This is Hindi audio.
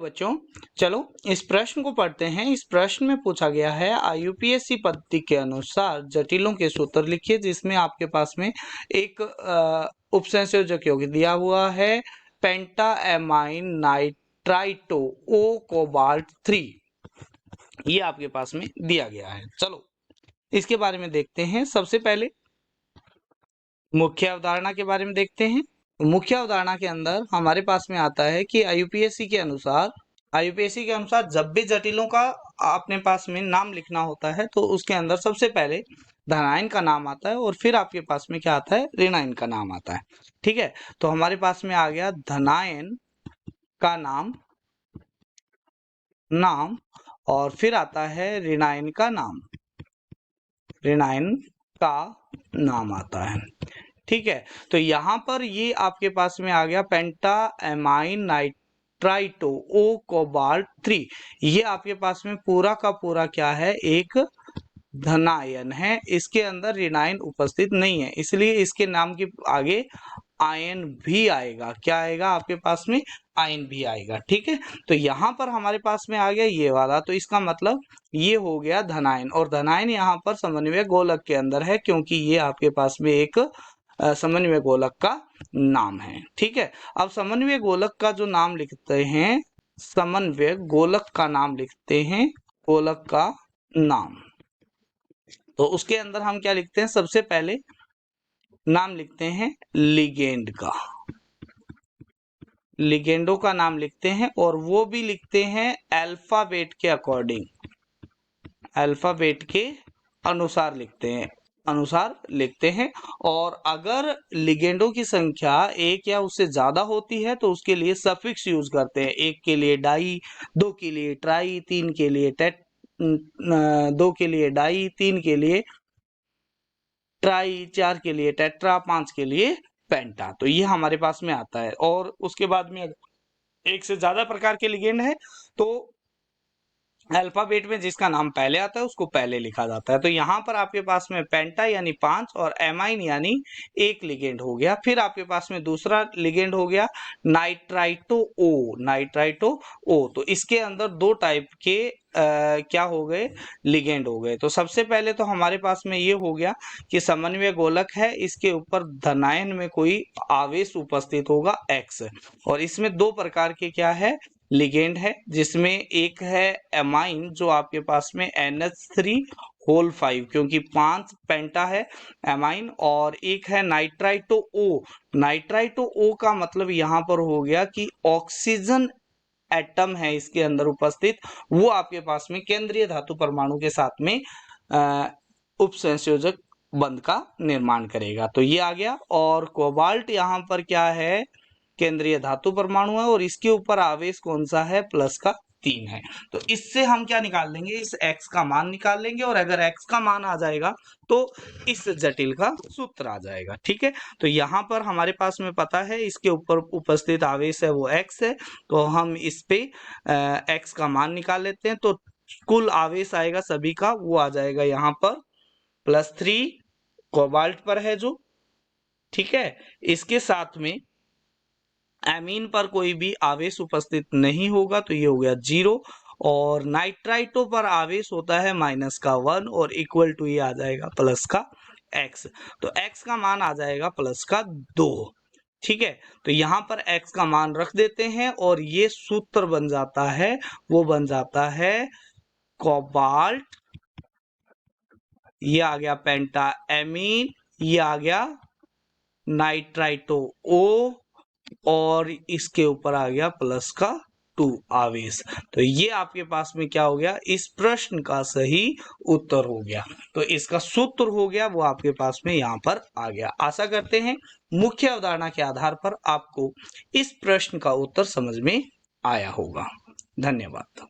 बच्चों चलो इस प्रश्न को पढ़ते हैं। इस प्रश्न में पूछा गया है IUPAC पद्धति के अनुसार जटिलों के सूत्र लिखिए, जिसमें आपके पास में एक उपसंयोजक यौगिक दिया हुआ है पेंटा एमाइन नाइट्राइटो ओ कोबाल्ट 3, ये आपके पास में दिया गया है। चलो इसके बारे में देखते हैं। सबसे पहले मुख्य अवधारणा के बारे में देखते हैं। मुख्य अवधारणा के अंदर हमारे पास में आता है कि IUPAC के अनुसार जब भी जटिलों का अपने पास में नाम लिखना होता है तो उसके अंदर सबसे पहले धनायन का नाम आता है और फिर आपके पास में क्या आता है, ऋणायन का नाम आता है। ठीक है, तो हमारे पास में आ गया धनायन का नाम और फिर आता है ऋणायन का नाम आता है। ठीक है, तो यहाँ पर ये आपके पास में आ गया पेंटा एमाइन नाइट्राइटो ओ कोबाल्ट 3, ये आपके पास में पूरा का पूरा क्या है, एक धनायन है। इसके अंदर ऋणायन उपस्थित नहीं है, इसलिए इसके नाम के आगे आयन भी आएगा। क्या आएगा आपके पास में, आयन भी आएगा। ठीक है, तो यहाँ पर हमारे पास में आ गया ये वाला, तो इसका मतलब ये हो गया धनायन, और धनायन यहाँ पर समन्वय गोलक के अंदर है, क्योंकि ये आपके पास में एक समन्वय गोलक का नाम है। ठीक है, अब समन्वय गोलक का जो नाम लिखते हैं, समन्वय गोलक का नाम लिखते हैं, गोलक का नाम, तो उसके अंदर हम क्या लिखते हैं, सबसे पहले नाम लिखते हैं लिगेंड का, लिगेंडों का नाम लिखते हैं, और वो भी लिखते हैं अल्फाबेट के अकॉर्डिंग, अल्फाबेट के अनुसार लिखते हैं। और अगर लिगेंडों की संख्या एक या उससे ज्यादा होती है तो उसके लिए सफिक्स यूज करते हैं। एक के लिए डाई, दो के लिए ट्राई, तीन के लिए टेट, दो के लिए डाई, तीन के लिए ट्राई, चार के लिए टेट्रा, पांच के लिए पेंटा, तो ये हमारे पास में आता है। और उसके बाद में एक से ज्यादा प्रकार के लिगेंड है तो अल्फाबेट में जिसका नाम पहले आता है उसको पहले लिखा जाता है। तो यहाँ पर आपके पास में पेंटा यानी 5 और एमाइन यानी एक लिगेंड हो गया। फिर आपके पास में दूसरा लिगेंड हो गया नाइट्राइटो ओ, तो इसके अंदर दो टाइप के क्या हो गए, लिगेंड हो गए। तो सबसे पहले तो हमारे पास में ये हो गया कि समन्वय गोलक है, इसके ऊपर धनायन में कोई आवेश उपस्थित होगा X, और इसमें दो प्रकार के क्या है, लिगेंड है, जिसमें एक है एमाइन जो आपके पास में NH3 होल 5, क्योंकि 5 पेंटा है एमाइन, और एक है नाइट्राइटो ओ। नाइट्राइटो ओ का मतलब यहाँ पर हो गया कि ऑक्सीजन एटम है इसके अंदर उपस्थित, वो आपके पास में केंद्रीय धातु परमाणु के साथ में उपसंयोजक बंध का निर्माण करेगा। तो ये आ गया। और कोबाल्ट यहाँ पर क्या है, केंद्रीय धातु परमाणु है, और इसके ऊपर आवेश कौन सा है, प्लस का 3 है। तो इससे हम क्या निकाल लेंगे, इस x का मान निकाल लेंगे, और अगर x का मान आ जाएगा तो इस जटिल का सूत्र आ जाएगा। ठीक है, तो यहाँ पर हमारे पास में पता है इसके ऊपर उपस्थित आवेश है वो x है, तो हम इस पे x का मान निकाल लेते हैं। तो कुल आवेश आएगा सभी का, वो आ जाएगा यहाँ पर +3 कोबाल्ट पर है जो। ठीक है, इसके साथ में एमीन पर कोई भी आवेश उपस्थित नहीं होगा, तो ये हो गया 0, और नाइट्राइटो पर आवेश होता है -1 और इक्वल टू ये आ जाएगा प्लस का x, तो x का मान आ जाएगा प्लस का 2। ठीक है, तो यहाँ पर x का मान रख देते हैं, और ये सूत्र बन जाता है, वो बन जाता है कोबाल्ट, ये आ गया पेंटा एमीन, ये आ गया नाइट्राइटो O, और इसके ऊपर आ गया प्लस का 2 आवेश। तो ये आपके पास में क्या हो गया, इस प्रश्न का सही उत्तर हो गया। तो इसका सूत्र हो गया वो आपके पास में यहाँ पर आ गया। आशा करते हैं मुख्य अवधारणा के आधार पर आपको इस प्रश्न का उत्तर समझ में आया होगा। धन्यवाद।